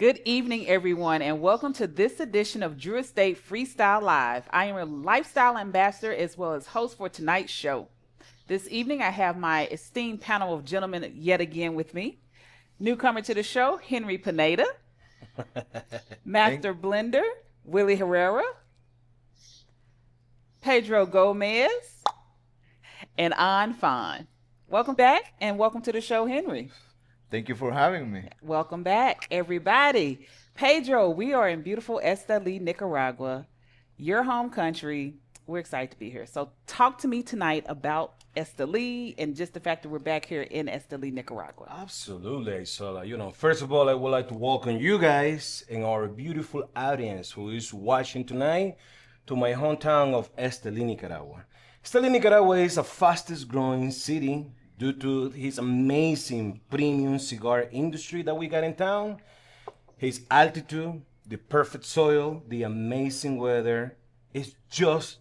Good evening, everyone, and welcome to this edition of Jura State Freestyle Live. I am a lifestyle ambassador as well as host for tonight's show. This evening, I have my esteemed panel of gentlemen yet again with me. Newcomer to the show, Henry Pineda, Master Blender, Willie Herrera, Pedro Gomez, and An Fan. Welcome back, and welcome to the show, Henry. Thank you for having me. Welcome back, everybody. Pedro, we are in beautiful Esteli, Nicaragua, your home country. We're excited to be here. So talk to me tonight about Esteli and just the fact that we're back here in Esteli, Nicaragua. Absolutely. So, first of all, I would like to welcome you guys and our beautiful audience who is watching tonight to my hometown of Esteli, Nicaragua. Esteli, Nicaragua is the fastest growing city due to his amazing premium cigar industry that we got in town, his altitude, the perfect soil, the amazing weather. It's just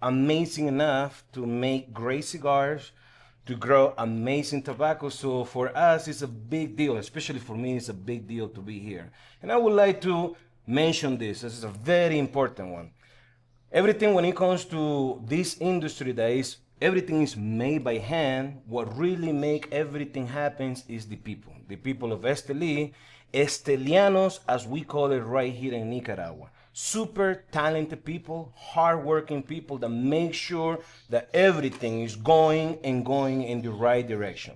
amazing enough to make great cigars, to grow amazing tobacco. So for us, it's a big deal, especially for me, it's a big deal to be here. And I would like to mention this is a very important one. Everything when it comes to this industry that is everything is made by hand. What really make everything happen is the people of Esteli, Estelianos as we call it right here in Nicaragua. Super talented people, hardworking people that make sure that everything is going in the right direction.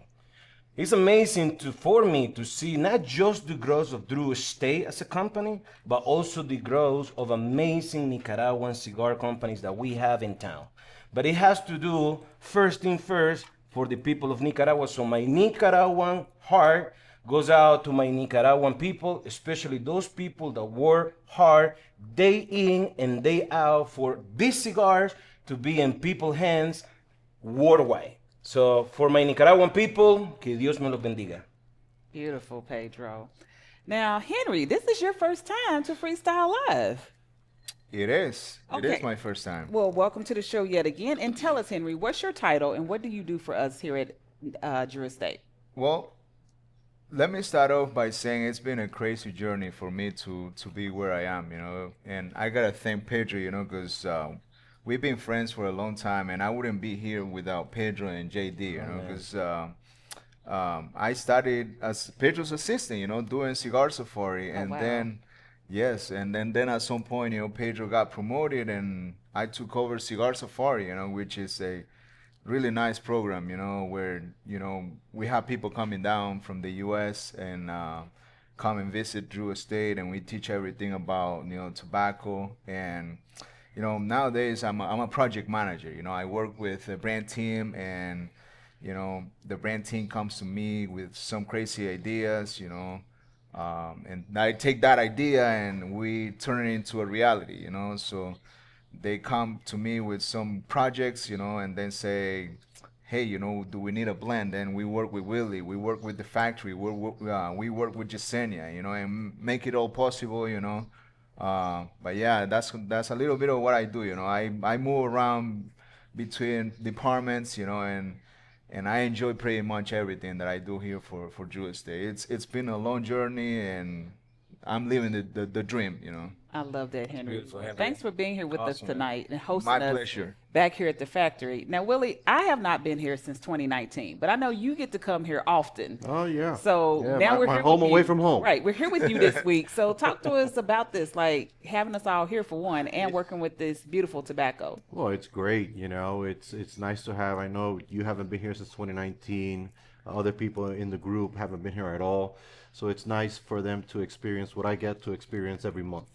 It's amazing for me to see not just the growth of Drew Estate as a company, but also the growth of amazing Nicaraguan cigar companies that we have in town. But it has to do first thing first for the people of Nicaragua. So my Nicaraguan heart goes out to my Nicaraguan people, especially those people that work hard day in and day out for these cigars to be in people's hands worldwide. So for my Nicaraguan people, que Dios me los bendiga. Beautiful, Pedro. Now, Henry, this is your first time to Freestyle Live. It is. Okay. It is my first time. Well, welcome to the show yet again. And tell us, Henry, what's your title and what do you do for us here at Jura State? Well, let me start off by saying it's been a crazy journey for me to be where I am, And I got to thank Pedro, because we've been friends for a long time, and I wouldn't be here without Pedro and JD, because I started as Pedro's assistant, doing Cigar Safari. And wow. then yes, and then at some point, Pedro got promoted, and I took over Cigar Safari, which is a really nice program, where we have people coming down from the U.S. and come and visit Drew Estate, and we teach everything about tobacco. And nowadays I'm a project manager. I work with a brand team, and the brand team comes to me with some crazy ideas, and I take that idea and we turn it into a reality, So they come to me with some projects, and then say, hey, do we need a blend? And we work with Willie, we work with the factory, we work with Yesenia, and make it all possible, But yeah, that's a little bit of what I do, I move around between departments, and I enjoy pretty much everything that I do here for Jura State. It's been a long journey, and I'm living the dream, I love that, Henry. Beautiful, Henry. Thanks for being here with us Awesome, tonight and hosting My us pleasure. back here at the factory. Now, Willie, I have not been here since 2019, but I know you get to come here often. Oh yeah. So yeah, now we're my here home with away you. from home. Right, we're here with you this week. So talk to us about this, like having us all here for one, and working with this beautiful tobacco. Well, it's great. It's nice to have. I know you haven't been here since 2019. Other people in the group haven't been here at all. So it's nice for them to experience what I get to experience every month.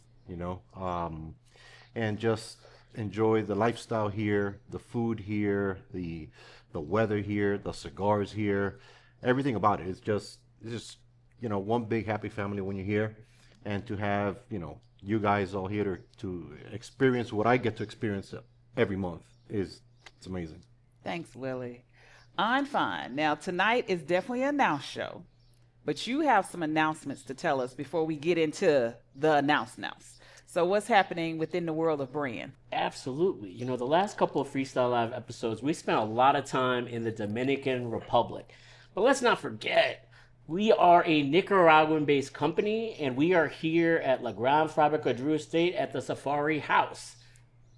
And just enjoy the lifestyle here, the food here, the weather here, the cigars here, everything about it. It's just one big happy family when you're here, and to have you guys all here to experience what I get to experience every month it's amazing. Thanks, Willie. I'm fine. Now, tonight is definitely an announce show, but you have some announcements to tell us before we get into the announce. So what's happening within the world of brand? Absolutely. The last couple of Freestyle Live episodes, we spent a lot of time in the Dominican Republic. But let's not forget We are a Nicaraguan-based company, and we are here at La Gran Fabrica Drew Estate at the Safari House.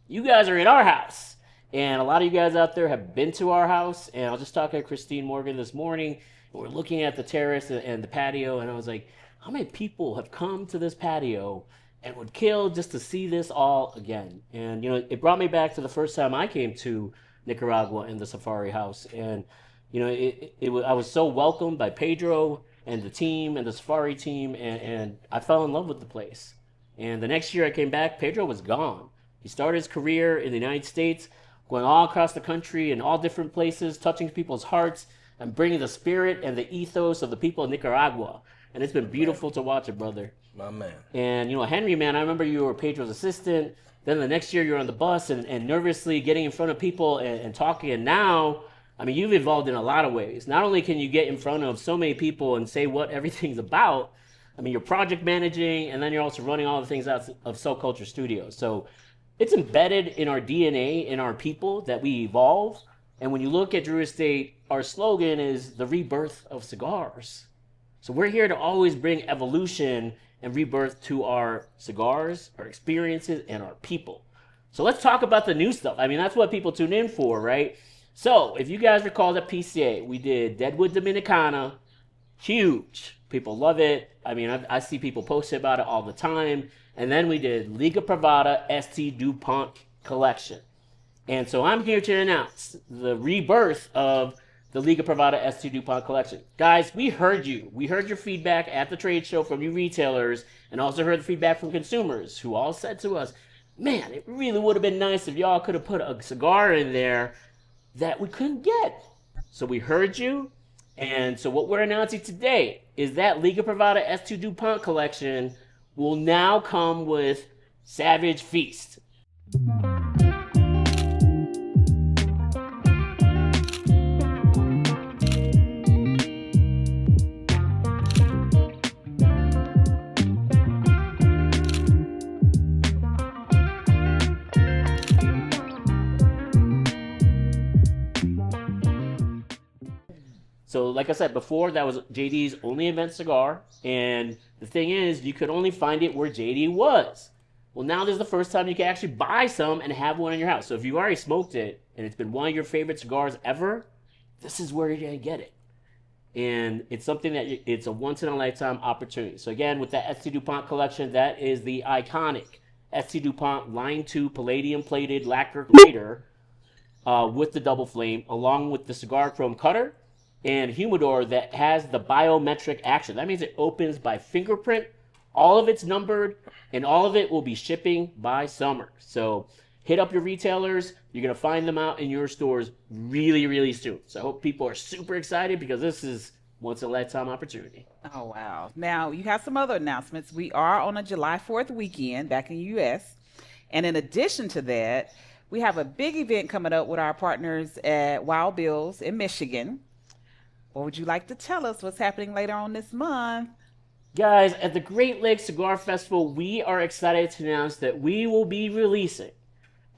You guys are in our house, and a lot of you guys out there have been to our house. And I was just talking to Christine Morgan this morning, and we're looking at the terrace and the patio, and I was like, how many people have come to this patio and would kill just to see this all again? And, you know, it brought me back to the first time I came to Nicaragua and the Safari House. And, you know, I was so welcomed by Pedro and the team and the Safari team, and I fell in love with the place. And the next year I came back, Pedro was gone. He started his career in the United States, going all across the country in all different places, touching people's hearts and bringing the spirit and the ethos of the people of Nicaragua. And it's been beautiful to watch it, brother. My man. And, you know, Henry, man, I remember you were Pedro's assistant. Then the next year you're on the bus and nervously getting in front of people and talking. And now, I mean, you've evolved in a lot of ways. Not only can you get in front of so many people and say what everything's about, I mean, you're project managing, and then you're also running all the things out of Soul Culture Studios. So it's embedded in our DNA, in our people, that we evolve. And when you look at Drew Estate, our slogan is the rebirth of cigars. So we're here to always bring evolution and rebirth to our cigars, our experiences, and our people. So let's talk about the new stuff. I mean, that's what people tune in for, right? So if you guys recall at PCA, we did Deadwood Dominicana, huge. People love it. I mean, I see people post about it all the time. And then we did Liga Privada St. DuPont Collection. And so I'm here to announce the rebirth of the Liga Privada St. DuPont Collection. Guys, we heard you. We heard your feedback at the trade show from you retailers, and also heard the feedback from consumers who all said to us, man, it really would have been nice if y'all could have put a cigar in there that we couldn't get. So we heard you, and so what we're announcing today is that Liga Privada St. DuPont Collection will now come with Savage Feast. So like I said before, that was JD's only event cigar. And the thing is, you could only find it where JD was. Well, now there's the first time you can actually buy some and have one in your house. So if you already smoked it and it's been one of your favorite cigars ever, this is where you're going to get it. And it's something that it's a once-in-a-lifetime opportunity. So again, with that St. DuPont collection, that is the iconic St. DuPont Line 2 palladium-plated lacquer lighter with the double flame, along with the cigar chrome cutter and humidor that has the biometric action. That means it opens by fingerprint. All of it's numbered, and all of it will be shipping by summer. So hit up your retailers. You're going to find them out in your stores really, really soon. So I hope people are super excited because this is once-in-a-lifetime opportunity. Oh, wow. Now, you have some other announcements. We are on a July 4th weekend back in the U.S. And in addition to that, we have a big event coming up with our partners at Wild Bill's in Michigan. What would you like to tell us what's happening later on this month? Guys, at the Great Lakes Cigar Festival, we are excited to announce that we will be releasing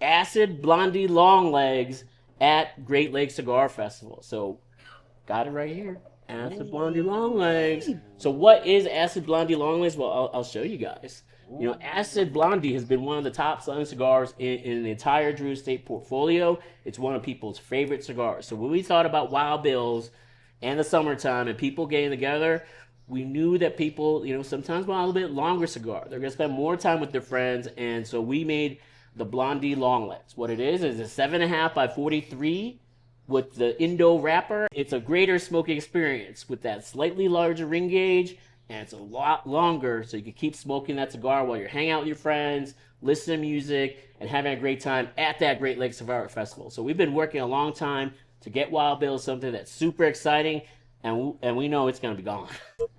Acid Blondie Long Legs at Great Lakes Cigar Festival. So, got it right here. Acid Blondie Long Legs. So what is Acid Blondie Long Legs? Well, I'll show you guys. You know, Acid Blondie has been one of the top selling cigars in the entire Drew Estate portfolio. It's one of people's favorite cigars. So when we thought about Wild Bill's and the summertime and people getting together, we knew that people, you know, sometimes want a little bit longer cigar. They're going to spend more time with their friends, and so we made the Blondie Long Legs. What it is a 7.5 by 43 with the Indo wrapper. It's a greater smoking experience with that slightly larger ring gauge, and it's a lot longer, so you can keep smoking that cigar while you're hanging out with your friends, listening to music, and having a great time at that Great Lakes Cigar Festival. So we've been working a long time to get Wild Bill something that's super exciting, and we know it's going to be gone.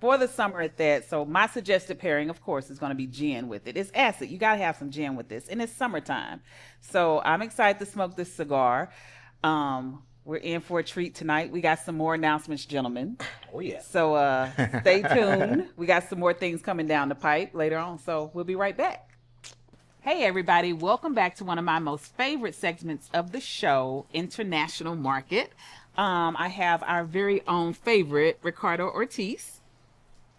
For the summer at that, so my suggested pairing, of course, is going to be gin with it. It's acid. You got to have some gin with this, and it's summertime. So I'm excited to smoke this cigar. We're in for a treat tonight. We got some more announcements, gentlemen. Oh, yeah. So stay tuned. We got some more things coming down the pipe later on, so we'll be right back. Hey, everybody. Welcome back to one of my most favorite segments of the show, International Market. I have our very own favorite, Ricardo Ortiz.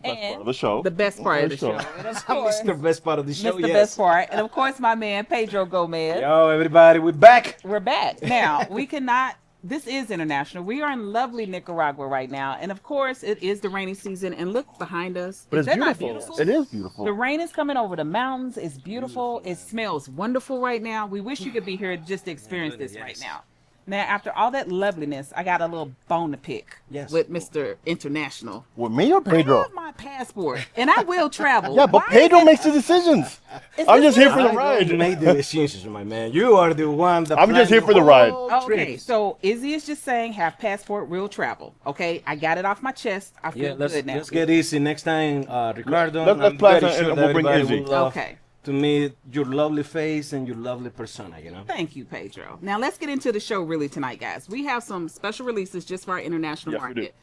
And of the show. the best part of the show. Sure. And of course, Mr. Best part of the show, Mr. yes. Best part. And of course, my man, Pedro Gomez. Yo, everybody, we're back. We're back. Now, we cannot, this is international. We are in lovely Nicaragua right now. And of course, it is the rainy season. And look behind us. But Is it's that not beautiful. beautiful? It is beautiful. The rain is coming over the mountains. It's beautiful. It smells wonderful right now. We wish you could be here just to experience this right now. Now, after all that loveliness, I got a little bone to pick with Mr. International. With me or I Pedro? have my passport, and I will travel. Yeah, but Why Pedro is it- makes the decisions. Is I'm this just here for the real? I don't ride. make the decisions, my man. You are the one that I'm just planned here for the ride. whole Okay, trip. so Izzy is just saying have passport, real travel. Okay, I got it off my chest. I feel Yeah, good now. let's get easy next time, Ricardo. Let's I'm plan very it sure and that we'll bring everybody Izzy. would love Okay. to meet your lovely face and your lovely persona, you know? Thank you, Pedro. Now let's get into the show really tonight, guys. We have some special releases just for our international Yes, we do. market.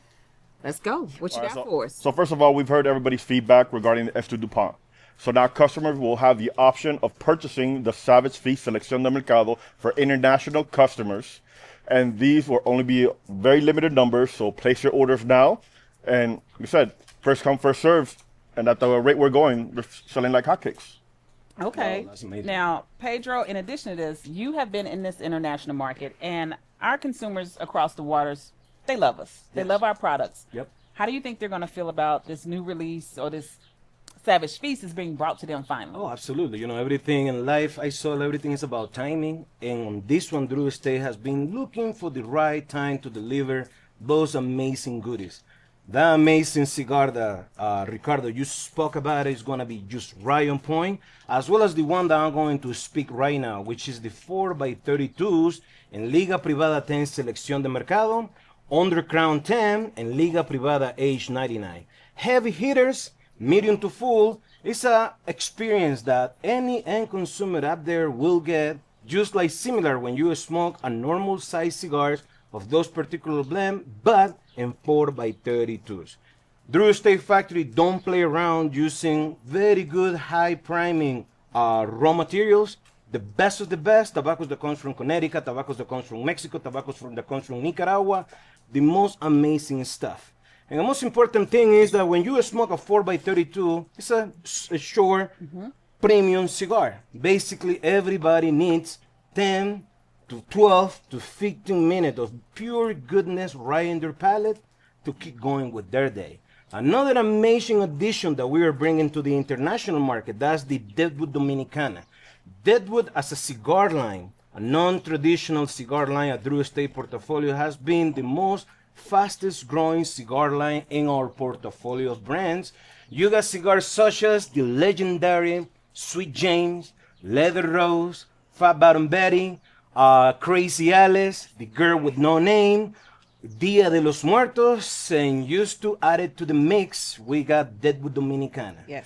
Let's go. What you All right, got for us? So first of all, we've heard everybody's feedback regarding the F2 DuPont. So now customers will have the option of purchasing the Savage Feast Selección de Mercado for international customers. And these will only be very limited numbers, so place your orders now. And like I said, first come, first serve. And at the rate we're going, we're selling like hotcakes. Okay. Wow, that's amazing. Now, Pedro, in addition to this, you have been in this international market, and our consumers across the waters, they love us. They love our products. Yep. How do you think they're going to feel about this new release or this Savage Feast is being brought to them finally? Oh, absolutely. You know, everything in life, I saw everything is about timing. And on this one, Drew Estate has been looking for the right time to deliver those amazing goodies. That amazing cigar that Ricardo, you spoke about is going to be just right on point, as well as the one that I'm going to speak right now, which is the 4x32s in Liga Privada 10 Selección de Mercado, Under Crown 10, and Liga Privada Age 99. Heavy hitters, medium to full, it's a experience that any end consumer out there will get, just like similar when you smoke a normal size cigars of those particular blend, but in 4x32s. Drew Estate Factory don't play around using very good high priming raw materials. The best of the best, tobaccos that comes from Connecticut, tobaccos that comes from Mexico, tobaccos that comes from Nicaragua, the most amazing stuff. And the most important thing is that when you smoke a 4x32, it's a short, premium cigar. Basically, everybody needs 10 to 12 to 15 minutes of pure goodness right in their palate to keep going with their day. Another amazing addition that we are bringing to the international market, that's the Deadwood Dominicana. Deadwood as a cigar line, a non-traditional cigar line at Drew Estate portfolio, has been the most fastest growing cigar line in our portfolio of brands. You got cigars such as the legendary Sweet James, Leather Rose, Fat Bottom Betty, Crazy Alice, The Girl with No Name, Dia de los Muertos, and used to add it to the mix, we got Deadwood Dominicana. Yes.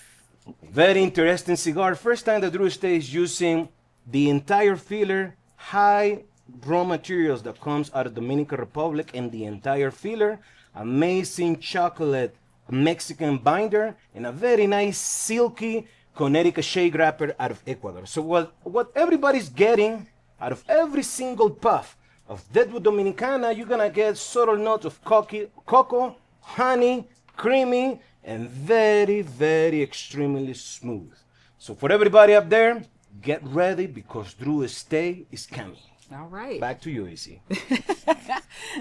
Very interesting cigar. First time that Drew Estate is using the entire filler, high raw materials that comes out of Dominican Republic and the entire filler, amazing chocolate Mexican binder, and a very nice silky Connecticut shade wrapper out of Ecuador. So what everybody's getting out of every single puff of Deadwood Dominicana, you're gonna get subtle notes of cocoa, honey, creamy, and very, very extremely smooth. So for everybody up there, get ready because Drew Estate is coming. All right. Back to you, Izzy.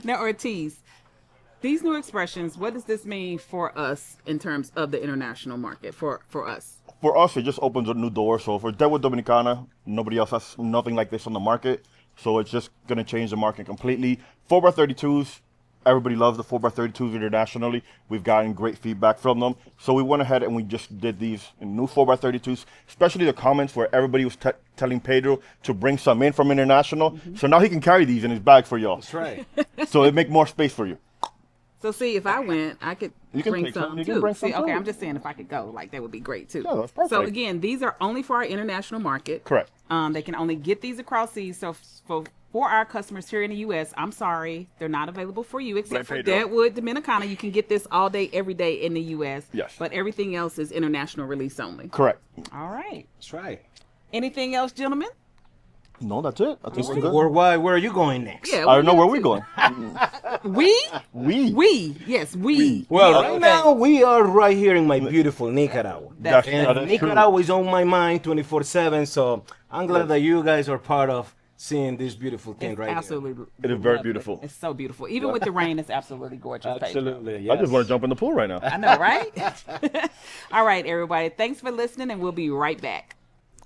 Now, Ortiz, these new expressions, what does this mean for us in terms of the international market for us? For us, it just opens a new door. So for Deadwood Dominicana, nobody else has nothing like this on the market. So it's just going to change the market completely. 4x32s, everybody loves the 4x32s internationally. We've gotten great feedback from them. So we went ahead and we just did these new 4x32s, especially the comments where everybody was telling Pedro to bring some in from international. So now he can carry these in his bag for y'all. That's right. So it make more space for you. So see, if I went, I could You can bring take some. some You too. can bring See, some, okay, too. I'm just saying if I could go, like that would be great too. Yeah, that's So perfect. again, these are only for our international market. Correct. They can only get these across seas. So for our customers here in the U.S., I'm sorry, they're not available for you except for Blame Pedro. Deadwood Dominicana. You can get this all day, every day in the U.S. Yes. But everything else is international release only. Correct. All right. That's right. Anything else, gentlemen? No, that's it. I think we're good. Worldwide, where are you going next? Yeah, I don't know where we're going. We. Yes, we. Well, right now we are right here in my beautiful Nicaragua. That's And true. Nicaragua is on my mind 24/7, so I'm glad that you guys are part of seeing this beautiful thing right Absolutely. It is very love beautiful. It's so beautiful. Even with the rain, it's absolutely gorgeous. here. Pedro. Absolutely, I yes. just want to jump in the pool right now. I know, right? All right, everybody. Thanks for listening, and we'll be right back.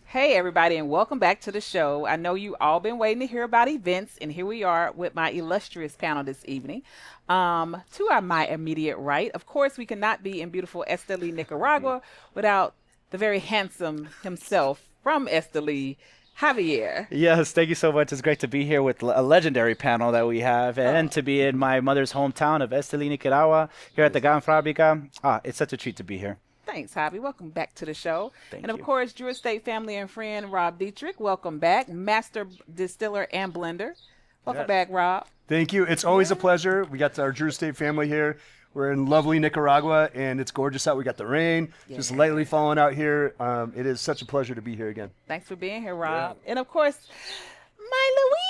Hey, everybody, and welcome back to the show. I know you all been waiting to hear about events, and here we are with my illustrious panel this evening. My immediate right, of course, we cannot be in beautiful Esteli, Nicaragua, without the very handsome himself from Esteli, Javier. Yes, thank you so much. It's great to be here with a legendary panel that we have and to be in my mother's hometown of Esteli, Nicaragua, here at the GAN Fabrica. It's such a treat to be here. Thanks, Javi. Welcome back to the show. Thank and of you. course, Jura State family and friend Rob Dietrich. Welcome back. Master distiller and blender. Welcome back, Rob. Thank you. It's always a pleasure. We got our Jura State family here. We're in lovely Nicaragua, and it's gorgeous out. We got the rain just lightly falling out here. It is such a pleasure to be here again. Thanks for being here, Rob. And of course, my Louise.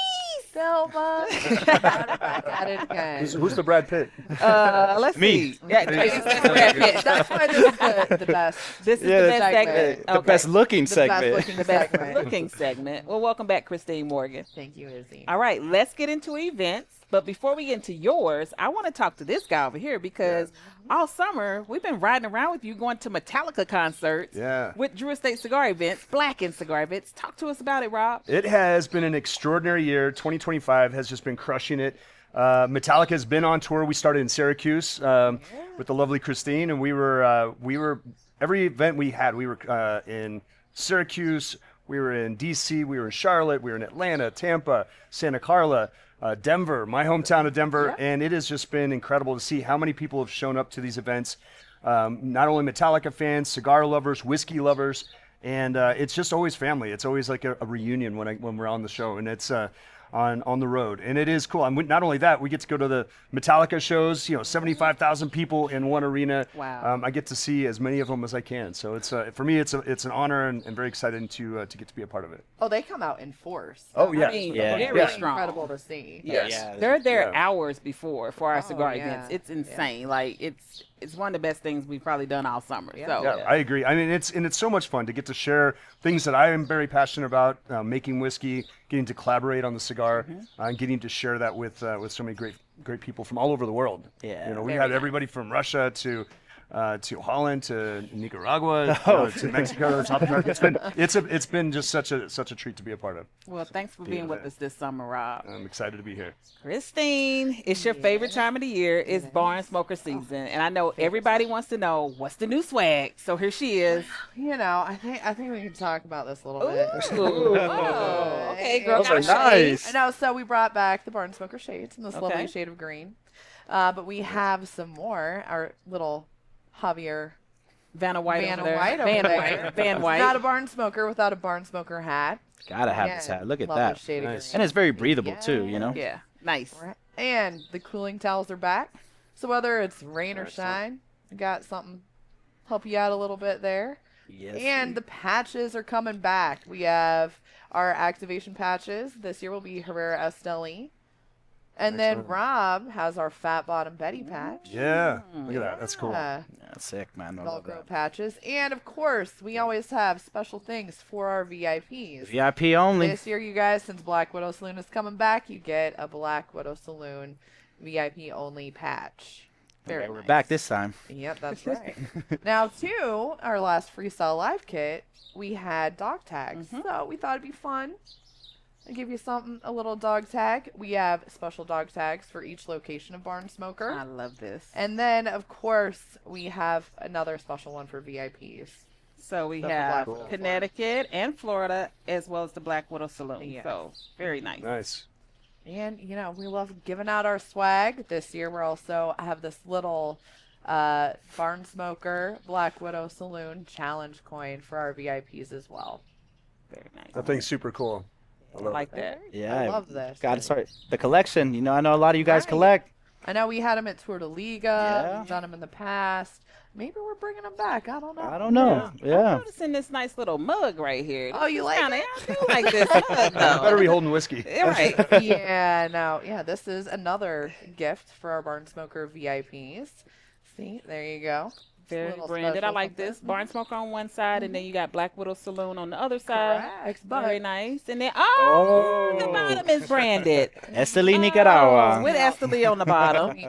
Selma. Back at it again. Who's the Brad Pitt? Let's see. Yeah, That's why this is the best. This is Yeah, the the best segment. segment. The best looking The segment. best looking The best segment. looking segment. Well, welcome back, Christine Morgan. Thank you, Izzy. All right, let's get into events. But before we get into yours, I want to talk to this guy over here because all summer we've been riding around with you going to Metallica concerts with Jura State cigar events, Black and cigar events. Talk to us about it, Rob. It has been an extraordinary year. 2025 has just been crushing it. Metallica has been on tour. We started in Syracuse with the lovely Christine, and we were every event we had. We were in Syracuse, we were in DC, we were in Charlotte, we were in Atlanta, Tampa, Santa Carla. Denver, my hometown of Denver, and it has just been incredible to see how many people have shown up to these events. Not only Metallica fans, cigar lovers, whiskey lovers, and it's just always family. It's always like a reunion when we're on the show, and it's on the road, and it is cool. And not only that, we get to go to the Metallica shows. 75,000 people in one arena. Wow. I get to see as many of them as I can. So it's for me, it's an honor and very exciting to get to be a part of it. Oh, they come out in force. Oh, yeah. I mean, Yeah. it's Very strong. incredible to see. Yes. Yeah. They're there Yeah. hours before for our cigar yeah. events. It's insane. Like it's one of the best things we've probably done all summer. Yeah. So Yeah, I agree. I mean, it's so much fun to get to share things that I am very passionate about, making whiskey, getting to collaborate on the cigar, and getting to share that with so many great people from all over the world. Yeah. We had everybody from Russia to Holland to Nicaragua to Mexico. To South America. It's been just such a treat to be a part of. well, thanks for being with us this summer, Rob. I'm excited to be here. Christine, it's your favorite time of the year. It's bar and smoker season, and I know everybody wants to know what's the new swag. So here she is. I think we can talk about this a little bit. Oh, okay, girl. Those are got a shade. nice. I know. So we brought back the Barn Smoker shades in this Okay. lovely shade of green, but we have some more. Our little Javier Vanna White Vanna over there. White over Van there. White. Van White. Not a barn smoker without a barn smoker hat. Gotta have Yeah, this hat. Look at love that. this shade of Nice. green. And it's very breathable too, you know? Yeah, nice. Right. And the cooling towels are back. So whether it's rain or shine, we got something to help you out a little bit there. Yes. And the patches are coming back. We have our activation patches. This year will be Herrera Esteli. And then Rob has our Fat Bottom Betty patch. Yeah, look at that. That's cool. Yeah, sick, man. I love Velcro that. patches. And of course, we always have special things for our VIPs. VIP only. This year, you guys, since Black Widow Saloon is coming back, you get a Black Widow Saloon VIP only patch. Very We're nice. back this time. Yep, that's right. Now, too, our last Freestyle Live kit, we had dog tags. So we thought it'd be fun. I'll give you a little dog tag. We have special dog tags for each location of Barn Smoker. I love this. And then, of course, we have another special one for VIPs. So we Stuff for have Black Widow. Connecticut and Florida, as well as the Black Widow Saloon. Yes. So very nice. Nice. And, we love giving out our swag. This year, we're also have this little Barn Smoker Black Widow Saloon challenge coin for our VIPs as well. Very nice. That thing's super cool. I like that. Yeah. I love this. Gotta start the collection. I know a lot of you guys Right. collect. I know we had them at Tour de Liga. Yeah. We've done them in the past. Maybe we're bringing them back. I don't know. I don't know. I'm Yeah. noticing this nice little mug right here. Oh, you like kinda, it? I do like this mug, though. Better be holding whiskey. Yeah, right. Yeah, no. Yeah, this is another gift for our Barn Smoker VIPs. See, there you go. It's a Very little branded. I special like something. this. Barn Smoker on one side, and then you got Black Widow Saloon on the other side. Correct. Very But nice. And then, the bottom is branded. Esteli, Nicaragua. With Esteli on the bottom. let me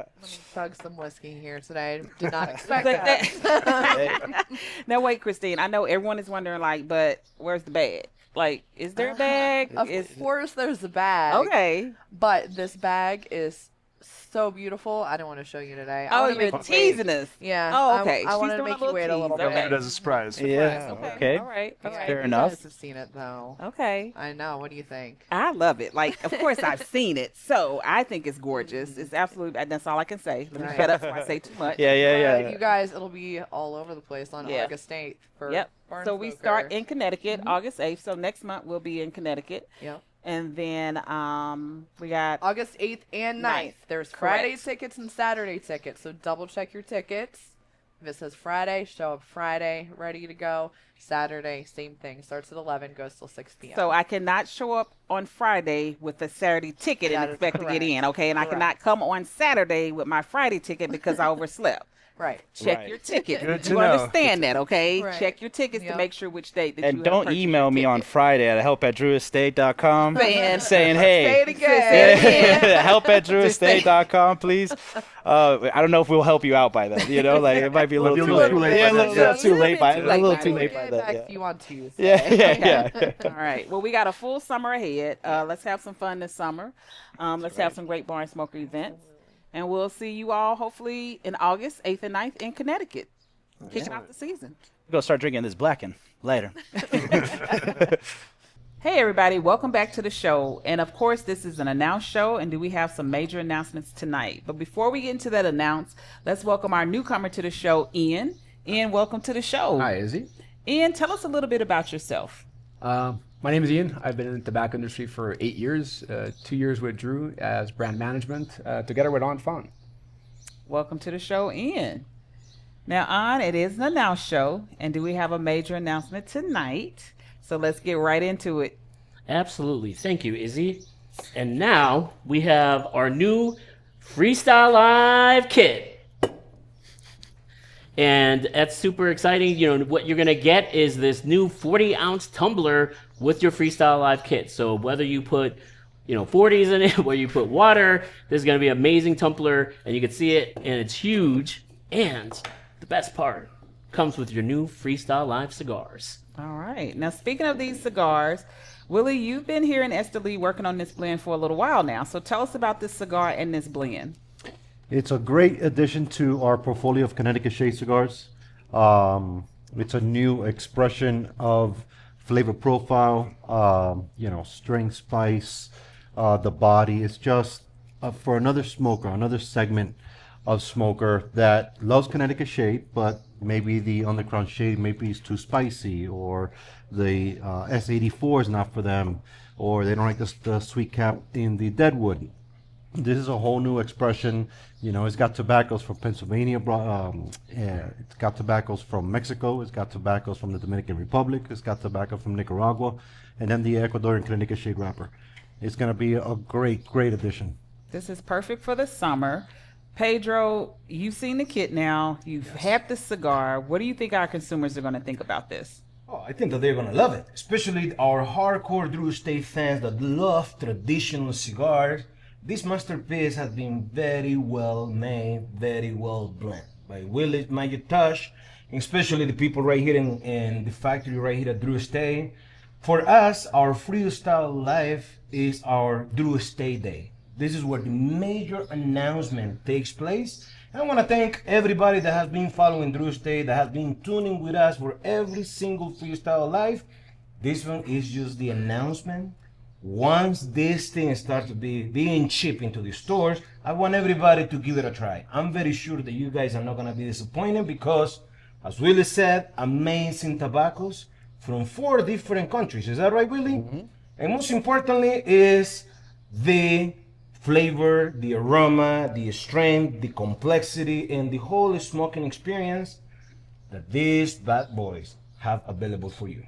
chug some whiskey here today. Did not expect But that. Now, wait, Christine. I know everyone is wondering, like, but where's the bag? Like, is there a bag? Of course, there's a bag. Okay. But this bag is so beautiful. I don't want to show you today. I Oh, wanna you're make you wait. teasing us. Yeah. Oh, okay. I She's wanted to doing make a you wait a little little tease. bit. Keep it as a surprise. Yeah. Okay. All right. All Yeah, right. Fair you enough. guys have seen it though. Okay. I know. What do you think? I love it. Like, of course, I've seen it, so I think it's gorgeous. It's absolutely. That's all I can say. Let me Right. shut up before I say too much. Yeah, yeah, But yeah. you guys, it'll be all over the place on Yeah. August 8th for Yep. Barn So we Smoker. start in Connecticut, August 8th. So next month we'll be in Connecticut, Yep. and then we got August 8th and 9th. Ninth. There's Correct. Friday tickets and Saturday tickets, so double check your tickets. If it says Friday, show up Friday, ready to go. Saturday, same thing. Starts at 11, goes till 6 p.m. So I cannot show up on Friday with a Saturday ticket That and is expect to get correct. in, okay? And I Correct. cannot come on Saturday with my Friday ticket because I overslept. right. Check Right. your ticket. Good to You know. understand that, okay? Right. Check your tickets Yep. to make sure which date that you And have don't purchased email your me on ticket. Friday at help@druestate.com Saying- saying, Say hey, it again. help@druestate.com, please. I don't know if we'll help you out by then. You know, like it might be a little Might be too a little late. too late Yeah, a by little, then, little too late by Too a late little by too then. late Get by it then. back Yeah. to you on Tuesday. Yeah. All right. Well, we got a full summer ahead. Let's have some fun this summer. Let's have some great Barn Smoker events. And we'll see you all hopefully in August 8th and 9th in Connecticut. Kicking off the season. Go start drinking this Blacken later. Hey, everybody. Welcome back to the show. And of course, this is an announced show. And do we have some major announcements tonight? But before we get into that announce, let's welcome our newcomer to the show, Ian. Ian, welcome to the show. Hi, Izzy. Ian, tell us a little bit about yourself. My name is Ian. I've been in the tobacco industry for 8 years, 2 years with Drew as brand management, together with On Fon. Welcome to the show, Ian. Now, On, it is an announced show. And do we have a major announcement tonight? So let's get right into it. Absolutely. Thank you, Izzy. And now we have our new Freestyle Live kit. And that's super exciting. You know, what you're going to get is this new 40-ounce tumbler with your Freestyle Live kit. So whether you put, 40s in it, whether you put water, this is going to be an amazing tumbler. And you can see it, and it's huge. And the best part comes with your new Freestyle Live cigars. All right. Now, speaking of these cigars, Willie, you've been here in Esteli working on this blend for a little while now. So tell us about this cigar and this blend. It's a great addition to our portfolio of Connecticut Shade cigars. It's a new expression of flavor profile, strength, spice, the body. It's just for another smoker, another segment of smoker that loves Connecticut Shade, but maybe the Underground Shade maybe is too spicy, or the S84 is not for them, or they don't like the sweet cap in the Deadwood. This is a whole new expression. It's got tobaccos from Pennsylvania. It's got tobaccos from Mexico. It's got tobaccos from the Dominican Republic. It's got tobacco from Nicaragua, and then the Ecuadorian Connecticut Shade wrapper. It's going to be a great, great addition. This is perfect for the summer. Pedro, you've seen the kit now. You've had the cigar. What do you think our consumers are going to think about this? Oh, I think that they're gonna love it, especially our hardcore Drew Estate fans that love traditional cigars. This masterpiece has been very well made, very well blended by Willie Magic Touch, especially the people right here in the factory right here at Drew Estate. For us, our Freestyle Live is our Drew Estate Day. This is where the major announcement takes place. And I want to thank everybody that has been following Drew Estate, that has been tuning with us for every single Freestyle Live. This one is just the announcement. Once this thing starts to be being shipped into the stores, I want everybody to give it a try. I'm very sure that you guys are not going to be disappointed because, as Willie said, amazing tobaccos from 4 different countries. Is that right, Willie? Mm-hmm. And most importantly is the flavor, the aroma, the strength, the complexity, and the whole smoking experience that these bad boys have available for you.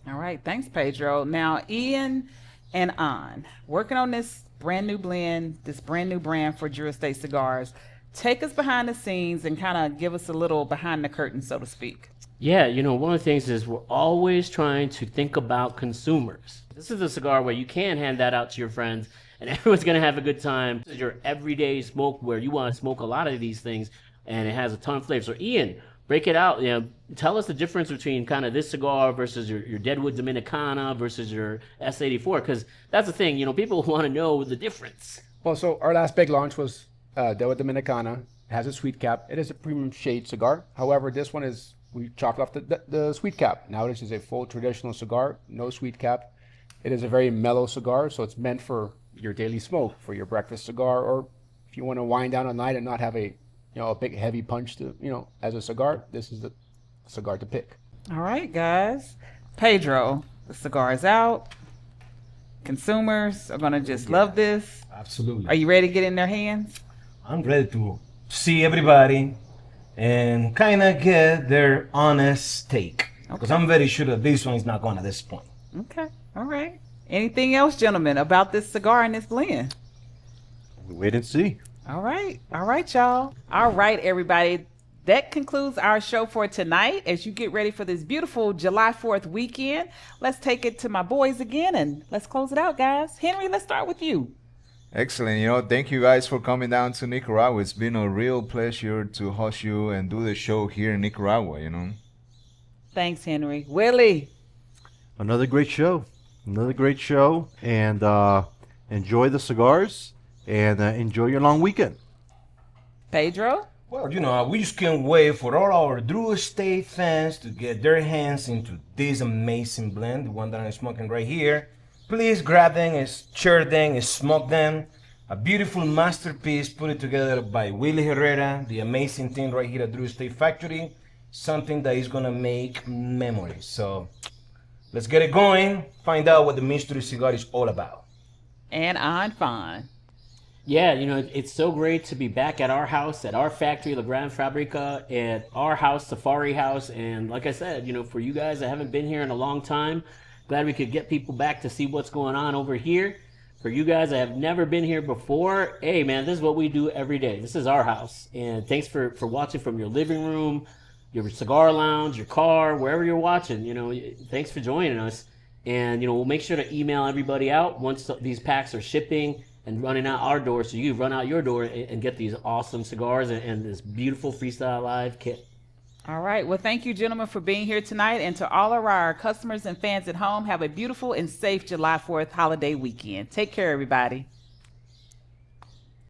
All right, thanks, Pedro. Now, Ian and An, working on this brand new blend, this brand new brand for Jura State Cigars. Take us behind the scenes and kind of give us a little behind the curtain, so to speak. Yeah, one of the things is we're always trying to think about consumers. This is a cigar where you can hand that out to your friends and everyone's going to have a good time. This is your everyday smoke where you want to smoke a lot of these things and it has a ton of flavor. So Ian, break it out. Tell us the difference between kind of this cigar versus your Deadwood Dominicana versus your S84, because that's the thing, people want to know the difference. Well, so our last big launch was Deadwood Dominicana. It has a sweet cap. It is a premium shade cigar. However, this one we chopped off the sweet cap. Now this is a full traditional cigar, no sweet cap. It is a very mellow cigar, so it's meant for your daily smoke, for your breakfast cigar, or if you want to wind down at night and not have a big heavy punch to, as a cigar, this is the cigar to pick. All right, guys. Pedro, the cigar is out. Consumers are going to just love this. Absolutely. Are you ready to get in their hands? I'm ready to see everybody and kind of get their honest take. Because I'm very sure that this one is not going to disappoint. Okay. All right. Anything else, gentlemen, about this cigar and this blend? We wait and see. All right. All right, y'all. All right, everybody. That concludes our show for tonight. As you get ready for this beautiful July 4th weekend, let's take it to my boys again and let's close it out, guys. Henry, let's start with you. Excellent. Thank you guys for coming down to Nicaragua. It's been a real pleasure to host you and do the show here in Nicaragua, Thanks, Henry. Willie. Another great show. And enjoy the cigars and enjoy your long weekend. Pedro. Well, we just can't wait for all our Drew Estate fans to get their hands into this amazing blend, the one that I'm smoking right here. Please grab them and share them and smoke them. A beautiful masterpiece put together by Willie Herrera, the amazing team right here at Drew Estate Factory. Something that is going to make memories. So let's get it going. Find out what the mystery cigar is all about. And I'm fine. Yeah, it's so great to be back at our house, at our factory, La Gran Fabrica, at our house, Safari House. And like I said, for you guys that haven't been here in a long time, glad we could get people back to see what's going on over here. For you guys that have never been here before, hey, man, this is what we do every day. This is our house. And thanks for watching from your living room, your cigar lounge, your car, wherever you're watching. Thanks for joining us. And, we'll make sure to email everybody out once these packs are shipping and running out our door, so you run out your door and get these awesome cigars and this beautiful Freestyle Live kit. All right. Well, thank you, gentlemen, for being here tonight. And to all of our customers and fans at home, have a beautiful and safe July 4th holiday weekend. Take care, everybody.